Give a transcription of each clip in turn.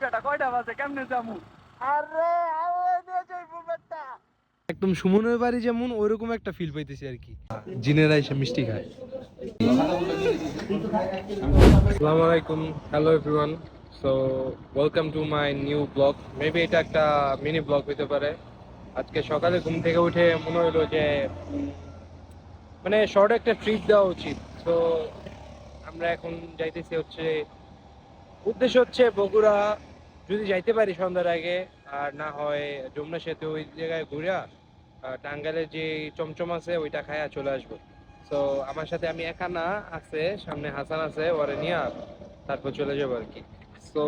বেটা কয়টা বাজে কেমনে যামু? আরে একদম সুমনের বাড়ি যেমন ওইরকম একটা ফিল পাইতেছি আর কি। জিনেরা এসে মিষ্টি খায়। আসসালামু আলাইকুম, hello everyone. So welcome to my new blog. Maybe এটা একটা মিনি ব্লগ হতে পারে। আজকে সকালে ঘুম থেকে উঠে মনে হলো যে মানে শর্ট একটা ট্রিপ দেওয়া উচিত। তো আমরা এখন যাইতেছি হচ্ছে, উদ্দেশ্য হচ্ছে বগুড়া যদি যাইতে পারি সন্ধ্যার আগে, আর না হয় যমুনা সেতু ওই জায়গায় ঘুরা টাঙ্গাইলের যে চমচম আছে ওইটা খায়া চলে আসবো। তো আমার সাথে আমি একা না, আছে সামনে হাসান আছে, ওরে নিয়ে তারপর চলে যাবো আর কি। তো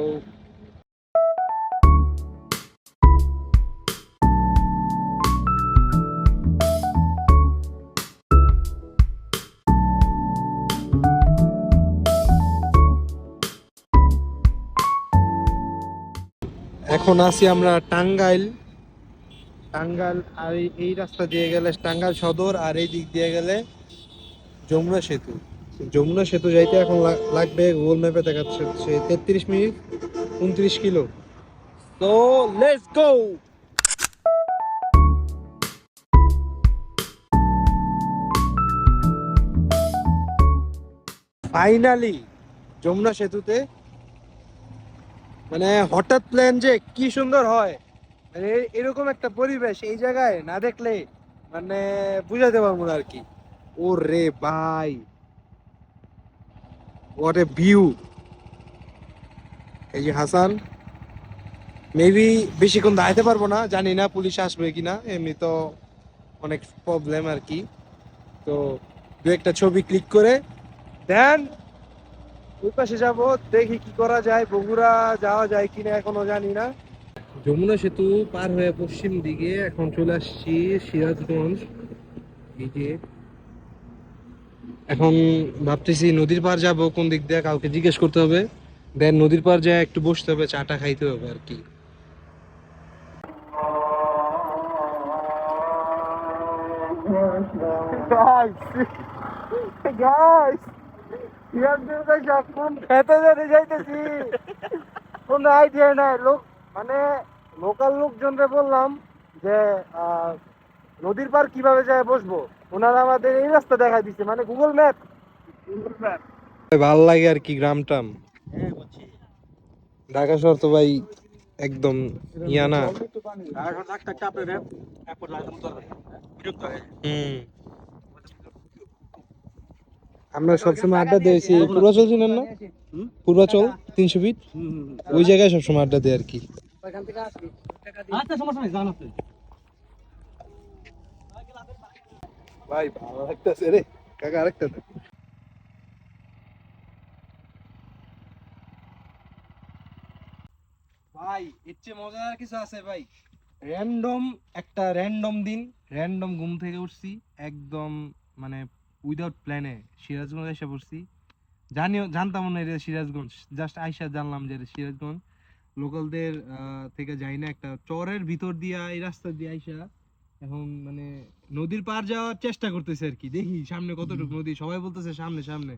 এখন আছি আমরা টাঙ্গাইল। টাঙ্গাইল আর এই রাস্তা দিয়ে গেলে টাঙ্গাইল সদর, আর এই দিক দিয়ে গেলে যমুনা সেতু। যমুনা সেতু যাইতে এখন লাগবে, গুগল ম্যাপে দেখাচ্ছে হচ্ছে 33 মিনিট 29 কিলো। তো লেটস গো। ফাইনালি যমুনা সেতুতে। মানে হঠাৎ প্ল্যান যে কি সুন্দর হয়, মানে এরকম একটা পরিবেশ এই জায়গায় না দেখলে মানে বুঝাতে পারবো না আর কি। ও রে ভাই, হোয়াট এ ভিউ। এই যে হাসান, মেবি বেশিক্ষণ দাঁড়াতে পারবো না, জানি না পুলিশ আসবে কিনা, এমনি তো অনেক প্রবলেম আর কি। তো দু একটা ছবি ক্লিক করে দেন ওই পাশে যাবো, দেখি কি করা যায়, বগুড়া যাওয়া যায় কিনা এখনো জানি না। যমুনা সেতু পার হয়ে পশ্চিম দিকে এখন চলে আসছি সিরাজগঞ্জ। এই যে এখন ভাবতেছি নদীর পার যাব কোন দিক দিয়ে, কাউকে জিজ্ঞেস করতে হবে, দেন নদীর পার যায় একটু বসতে হবে, চাটা খাইতে হবে আর কি। গাইস কোন খেতে যেতে যাইতেছি কোন আইডিয়া নাই। লোক মানে লোকাল লোকজনরে বললাম যে নদীর পার কিভাবে যায় বসবো, ওনারা আমাদের এই রাস্তা দেখাই দিচ্ছে, মানে গুগল ম্যাপ। ভাল লাগে আর কি গ্রাম টাম। ঢাকা শহর তো ভাই একদম ইয়া না। হুম, আমরা সবসময় আড্ডা দিয়েছি পূর্বাচল, চিনেন না? পূর্বাচল 300 ফিট, ওই জায়গায় সবসময় আড্ডা দেয় আর কি। ভাই ভালো লাগতেছে রে কাকা, আরেকটা দে। ভাই এর চেয়ে মজার কিছু আছে ভাই? র্যান্ডম একটা র্যান্ডম দিন, র্যান্ডম ঘুম থেকে উঠছি একদম, মানে উইদাউট প্ল্যানে সিরাজগঞ্জ এসে পড়ছি। জানতাম না এটা সিরাজগঞ্জ, জাস্ট আইসা জানলাম যে এটা সিরাজগঞ্জ। লোকালদের থেকে যাই না, একটা চরের ভিতর দিয়া এই রাস্তা দিয়ে আইসা এখন মানে নদীর পার যাওয়ার চেষ্টা করতেছে আর কি। দেখি সামনে কতটুকু নদী, সবাই বলতেছে সামনে সামনে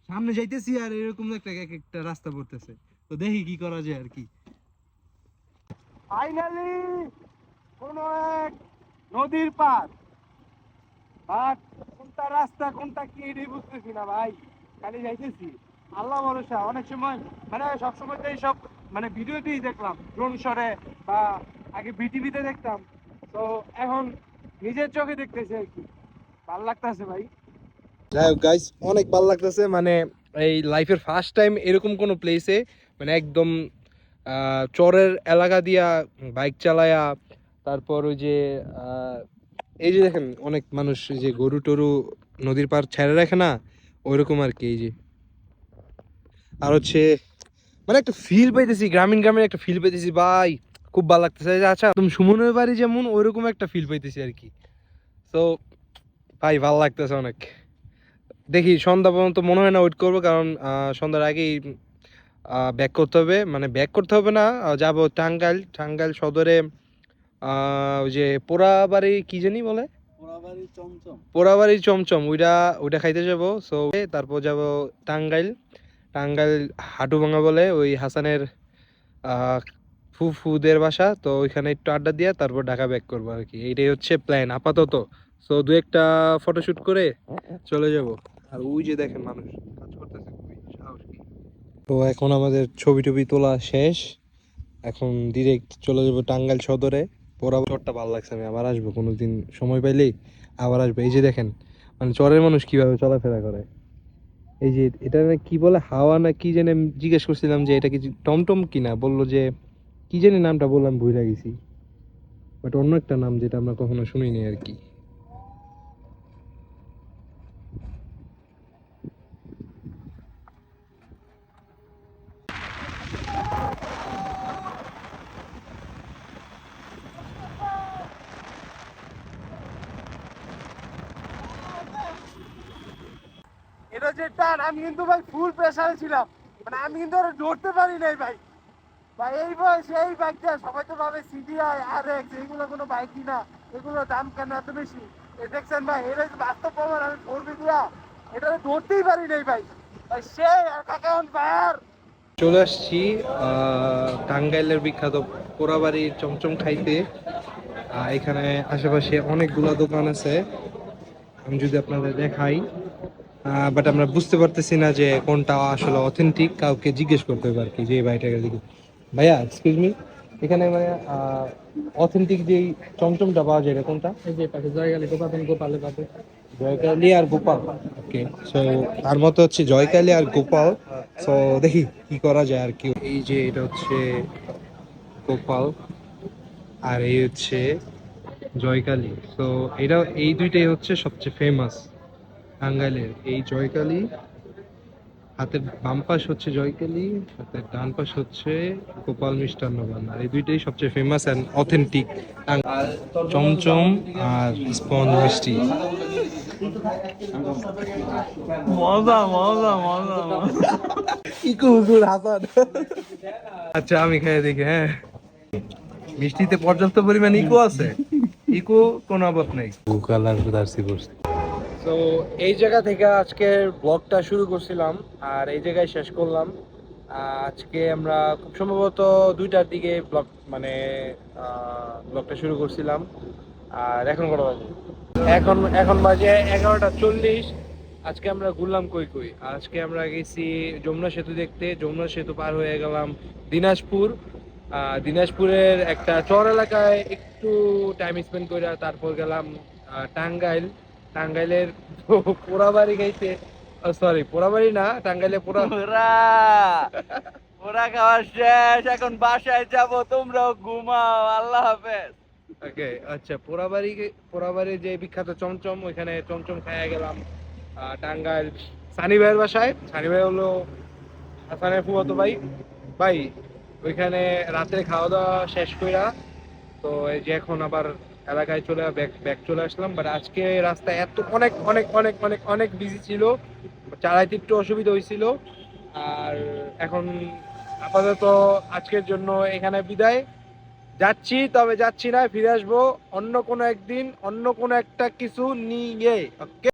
সামনে যাইতেছি, আর এরকম একটা এক একটা রাস্তা পড়তেছে। তো দেখি কি করা যায় আর কি। ফাইনালি কোন এক নদীর পার, বাট কোনটা রাস্তা কোনটা কি এটাই বুঝতেছি না ভাই। খালি যাইতেছি আল্লাহ ভরসা। অনেক সময় মানে সবসময় তো এইসব মানে ভিডিওতেই দেখলাম, ড্রোন শটে বা আগে বিটিভিতে দেখতাম, তো এখন নিজের চোখে দেখতেছি আর কি। ভাল লাগতেছে ভাই। যাই হোক গাইস, অনেক ভালো লাগতেছে, মানে এই লাইফের ফার্স্ট টাইম এরকম কোনো প্লেসে, মানে একদম চরের এলাকা দিয়া বাইক চালায়া, তারপর ওই যে এই যে দেখেন অনেক মানুষ এই যে গরু টরু নদীর পার ছেড়ে রাখে না, ওইরকম আর কি। এই যে আর হচ্ছে মানে একটা ফিল পাইতেছি, গ্রামীণ গ্রামীণ একটা ফিল পাইতেছি ভাই, খুব ভালো লাগতেছে। আচ্ছা তুমি সুমনের বাড়ি যেমন ওইরকম একটা ফিল পাইতেছি আর কি। তো ভাই ভালো লাগতেছে অনেক। দেখি সন্ধ্যা পর্যন্ত মনে হয় না ওয়েট করবো, কারণ সন্ধ্যার আগেই ব্যাক করতে হবে, মানে ব্যাক করতে হবে না, যাব টাঙ্গাইল। টাঙ্গাইল সদরে ওই যে পোড়াবাড়ি কি জানি বলে, পোড়াবাড়ি চমচম, ওইটা ওইটা খাইতে যাব। সো তারপর যাব টাঙ্গাইল। টাঙ্গাইল হাটুভাঙা বলে ওই হাসানের আহ, ফুফুদের বাসা, তো ওইখানে একটু আড্ডা দিয়ে তারপর ঢাকা ব্যাক করবো আর কি, এইটাই হচ্ছে প্ল্যান আপাতত। তো দু একটা ফটোশুট করে চলে যাব। আর ওই যে দেখেন মানুষ কাজ করতেছে, খুবই সাহসী। তো এখন আমাদের ছবি টবি তোলা শেষ, এখন ডিরেক্ট চলে যাবো টাঙ্গাইল সদরে। পুরা চরটা ভালো লাগছে, আমি আবার আসবো কোনোদিন সময় পাইলেই আবার আসবো। এই যে দেখেন মানে চরের মানুষ কিভাবে চলাফেরা করে। এই যে এটা না কি বলে, হাওয়া না কি জানি, আমি জিজ্ঞেস করছিলাম যে এটা কি টমটম কিনা, বললো যে কি জানি নামটা, বললাম ভুলে গেছি, বাট অন্য একটা নাম যেটা আমরা কখনো শুনিনি আর কি। এটা যে টান, আমি কিন্তু ভাই ফুল প্রেসারে ছিলাম, মানে আমি কিন্তু আর ধরতে পারি নাই ভাই। ভাই এই বয়সে এই বাইকটা, সবাই তো ভাবে সিডিআই আর এক্স, এগুলো কোনো বাইকই না, এগুলো দাম কেন এত বেশি? এ দেখছেন ভাই, এটা যে বাস্তব প্রমাণ, আমি ফোরবি দিয়া এটা ধরতেই পারি নাই ভাই। ভাই সে আর কাকা অন ফায়ার। চলে আসছি টাঙ্গাইলের বিখ্যাত পোড়াবাড়ির চমচম খাইতে। এখানে আশেপাশে অনেকগুলো দোকান আছে, আমি যদি আপনাদের দেখাই, বাট আমরা বুঝতে পারতেছি না যে কোনটা আসলে অথেন্টিক। কাউকে জিজ্ঞেস করতে হবে আর কি, যে এই ভাইটাকে জিজ্ঞেস, ভাইয়া এক্সকিউজ মি, এখানে মানে অথেন্টিক যেই চমচমটা পাওয়া যায় এটা কোনটা? এই যে পাশে জয়কালী গোপালে পাবে, জয়কালী আর গোপাল। ওকে, সো তার মতো হচ্ছে জয়কালী আর গোপাল। সো দেখি কি করা যায় আর কি। এই যে এটা হচ্ছে গোপাল, আর এই হচ্ছে জয়কালী। তো এটা এই দুইটাই হচ্ছে সবচেয়ে ফেমাস টাঙ্গাইলের। এই জয়কালী, হাতের বাম পাশ হচ্ছে জয়কালী, হাতের ডান পাশ হচ্ছে গোপাল মিষ্টান্ন ভান্ডার। এই দুইটাই সবচেয়ে ফেমাস অ্যান্ড অথেন্টিক চমচম আর স্পঞ্জ মিষ্টি। মজা মজা মজা মজা। ইকো হুজুর হাসান। আচ্ছা আমি খেয়ে দেখি, হ্যাঁ মিষ্টিতে পর্যাপ্ত পরিমাণ ইকো আছে, ইকো কোনো অভাব নেই। গুকালার দার্সি করছে। তো এই জায়গা থেকে আজকের ব্লগটা শুরু করছিলাম আর এই জায়গায় শেষ করলাম। আজকে আমরা খুব সম্ভবত 2টার দিকে ব্লগটা শুরু করছিলাম। আর এখন কটা বাজে? এখন এখন বাজে 11:40। আজকে আমরা ঘুরলাম কই কই, আজকে আমরা গেছি যমুনা সেতু দেখতে। যমুনা সেতু পার হয়ে গেলাম দিনাজপুর। দিনাজপুরের একটা চর এলাকায় একটু টাইম স্পেন্ড করে তারপর গেলাম টাঙ্গাইল। টাঙ্গাইলের পোড়াবাড়ি খাইতে, সরি পোড়াবাড়ি না, টাঙ্গাইলে পোড়া ওরা খাওয়া শেষ, এখন বাসায় যাব, তোমরাও ঘুমাও, আল্লাহ হাফেজ। ওকে আচ্ছা, পোড়াবাড়ির যে বিখ্যাত চমচম, ওইখানে চমচম খাইয়া গেলাম টাঙ্গাইল সানি ভাইয়ের বাসায়। সানি ভাই হলো হাসানের ফুফাতো ভাই। ভাই ওইখানে রাত্রে খাওয়া দাওয়া শেষ কইরা তো এই যে এখন আবার এলাকায় ব্যাক চলে আসলাম। বাট আজকে রাস্তায় এত অনেক অনেক অনেক অনেক অনেক বিজি ছিল, চালাইতে একটু অসুবিধা হয়েছিল। আর এখন আপাতত আজকের জন্য এখানে বিদায়। যাচ্ছি, তবে যাচ্ছি না, ফিরে আসবো অন্য কোনো একদিন, অন্য কোনো একটা কিছু নিয়ে। ওকে।